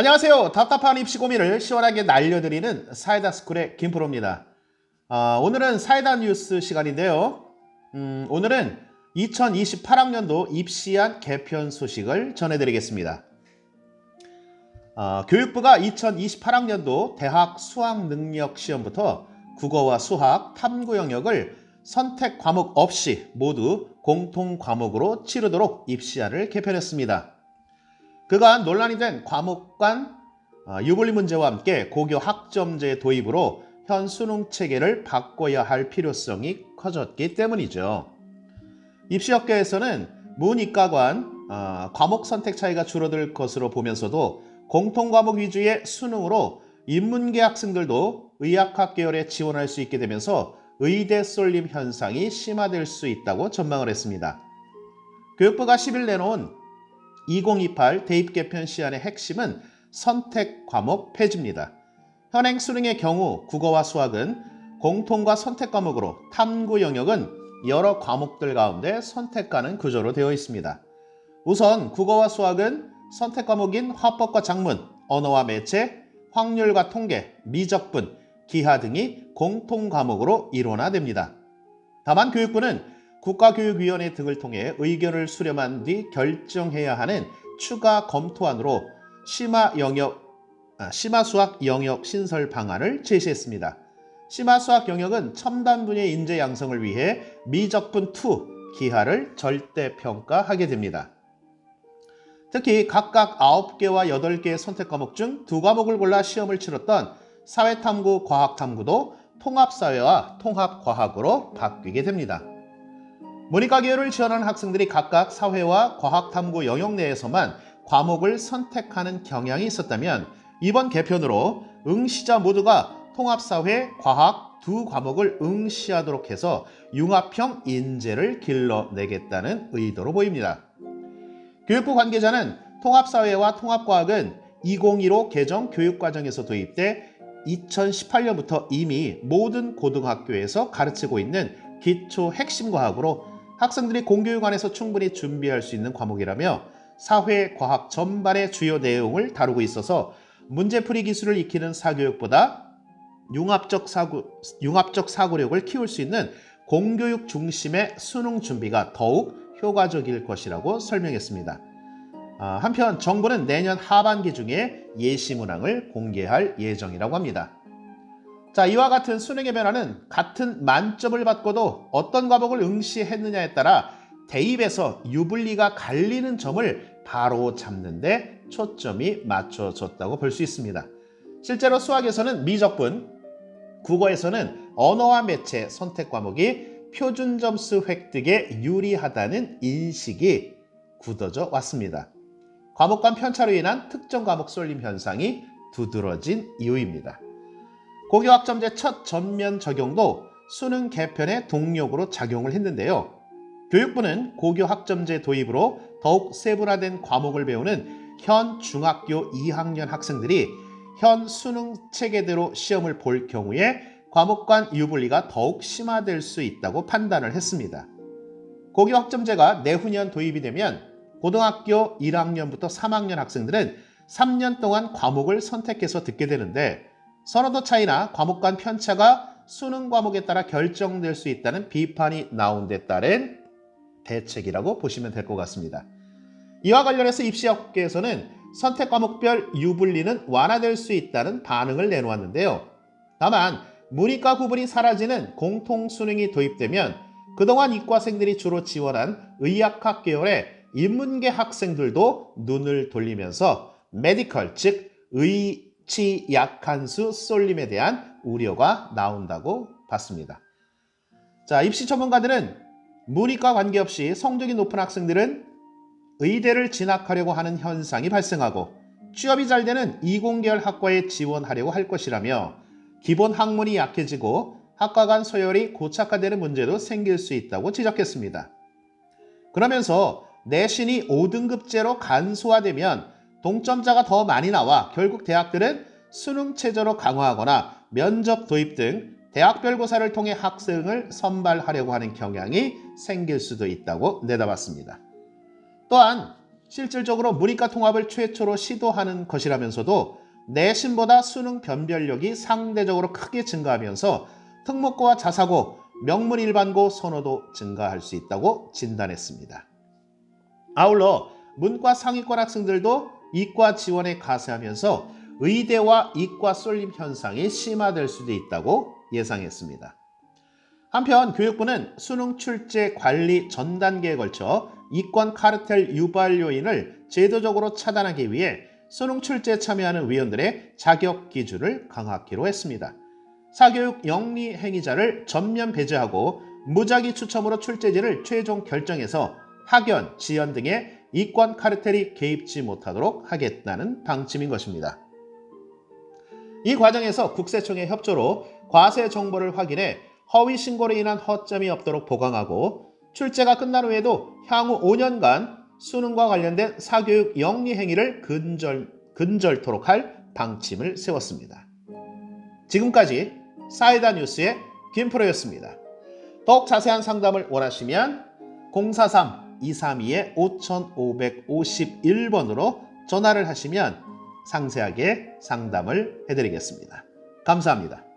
안녕하세요. 답답한 입시 고민을 시원하게 날려드리는 사이다스쿨의 김프로입니다. 오늘은 사이다 뉴스 시간인데요. 오늘은 2028학년도 입시안 개편 소식을 전해드리겠습니다. 교육부가 2028학년도 대학 수학능력시험부터 국어와 수학, 탐구 영역을 선택 과목 없이 모두 공통 과목으로 치르도록 입시안을 개편했습니다. 그간 논란이 된 과목 간 유불리 문제와 함께 고교 학점제 도입으로 현 수능 체계를 바꿔야 할 필요성이 커졌기 때문이죠. 입시업계에서는 문이과관 과목 선택 차이가 줄어들 것으로 보면서도 공통 과목 위주의 수능으로 인문계 학생들도 의학학 계열에 지원할 수 있게 되면서 의대 쏠림 현상이 심화될 수 있다고 전망을 했습니다. 교육부가 10일 내놓은 2028 대입 개편 시안의 핵심은 선택 과목 폐지입니다. 현행 수능의 경우 국어와 수학은 공통과 선택 과목으로 탐구 영역은 여러 과목들 가운데 선택하는 구조로 되어 있습니다. 우선 국어와 수학은 선택 과목인 화법과 작문, 언어와 매체, 확률과 통계, 미적분, 기하 등이 공통 과목으로 일원화됩니다. 다만 교육부는 국가교육위원회 등을 통해 의견을 수렴한 뒤 결정해야 하는 추가 검토안으로 심화수학 영역 신설 방안을 제시했습니다. 심화수학 영역은 첨단 분야의 인재 양성을 위해 미적분 2 기하를 절대평가하게 됩니다. 특히 각각 9개와 8개의 선택 과목 중 2과목을 골라 시험을 치렀던 사회탐구, 과학탐구도 통합사회와 통합과학으로 바뀌게 됩니다. 문이과 계열을 지원하는 학생들이 각각 사회와 과학탐구 영역 내에서만 과목을 선택하는 경향이 있었다면 이번 개편으로 응시자 모두가 통합사회, 과학 두 과목을 응시하도록 해서 융합형 인재를 길러내겠다는 의도로 보입니다. 교육부 관계자는 통합사회와 통합과학은 2015 개정 교육과정에서 도입돼 2018년부터 이미 모든 고등학교에서 가르치고 있는 기초 핵심 과학으로 학생들이 공교육 안에서 충분히 준비할 수 있는 과목이라며 사회, 과학 전반의 주요 내용을 다루고 있어서 문제풀이 기술을 익히는 사교육보다 융합적 사고력을 키울 수 있는 공교육 중심의 수능 준비가 더욱 효과적일 것이라고 설명했습니다. 한편 정부는 내년 하반기 중에 예시문항을 공개할 예정이라고 합니다. 자, 이와 같은 수능의 변화는 같은 만점을 받고도 어떤 과목을 응시했느냐에 따라 대입에서 유불리가 갈리는 점을 바로 잡는 데 초점이 맞춰졌다고 볼 수 있습니다. 실제로 수학에서는 미적분, 국어에서는 언어와 매체 선택 과목이 표준 점수 획득에 유리하다는 인식이 굳어져 왔습니다. 과목 간 편차로 인한 특정 과목 쏠림 현상이 두드러진 이유입니다. 고교 학점제 첫 전면 적용도 수능 개편의 동력으로 작용을 했는데요. 교육부는 고교 학점제 도입으로 더욱 세분화된 과목을 배우는 현 중학교 2학년 학생들이 현 수능 체계대로 시험을 볼 경우에 과목 간 유불리가 더욱 심화될 수 있다고 판단을 했습니다. 고교 학점제가 내후년 도입이 되면 고등학교 1학년부터 3학년 학생들은 3년 동안 과목을 선택해서 듣게 되는데 선호도 차이나 과목 간 편차가 수능 과목에 따라 결정될 수 있다는 비판이 나온 데 따른 대책이라고 보시면 될 것 같습니다. 이와 관련해서 입시업계에서는 선택 과목별 유불리는 완화될 수 있다는 반응을 내놓았는데요. 다만 문이과 구분이 사라지는 공통 수능이 도입되면 그동안 이과생들이 주로 지원한 의학학 계열의 인문계 학생들도 눈을 돌리면서 메디컬, 즉 의치 약한수 쏠림에 대한 우려가 나온다고 봤습니다. 자, 입시 전문가들은 문이과 관계없이 성적이 높은 학생들은 의대를 진학하려고 하는 현상이 발생하고 취업이 잘 되는 이공계열 학과에 지원하려고 할 것이라며 기본 학문이 약해지고 학과 간 서열이 고착화되는 문제도 생길 수 있다고 지적했습니다. 그러면서 내신이 5등급제로 간소화되면 동점자가 더 많이 나와 결국 대학들은 수능 체제로 강화하거나 면접 도입 등 대학별고사를 통해 학생을 선발하려고 하는 경향이 생길 수도 있다고 내다봤습니다. 또한 실질적으로 문이과 통합을 최초로 시도하는 것이라면서도 내신보다 수능 변별력이 상대적으로 크게 증가하면서 특목고와 자사고, 명문일반고 선호도 증가할 수 있다고 진단했습니다. 아울러 문과 상위권 학생들도 이과 지원에 가세하면서 의대와 이과 쏠림 현상이 심화될 수도 있다고 예상했습니다. 한편 교육부는 수능 출제 관리 전 단계에 걸쳐 이권 카르텔 유발 요인을 제도적으로 차단하기 위해 수능 출제에 참여하는 위원들의 자격 기준을 강화하기로 했습니다. 사교육 영리 행위자를 전면 배제하고 무작위 추첨으로 출제지를 최종 결정해서 학연, 지연 등의 이권 카르텔이 개입지 못하도록 하겠다는 방침인 것입니다. 이 과정에서 국세청의 협조로 과세 정보를 확인해 허위 신고로 인한 허점이 없도록 보강하고 출제가 끝난 후에도 향후 5년간 수능과 관련된 사교육 영리 행위를 근절토록 할 방침을 세웠습니다. 지금까지 사이다 뉴스의 김프로였습니다. 더욱 자세한 상담을 원하시면 043-232-5551번으로 전화를 하시면 상세하게 상담을 해드리겠습니다. 감사합니다.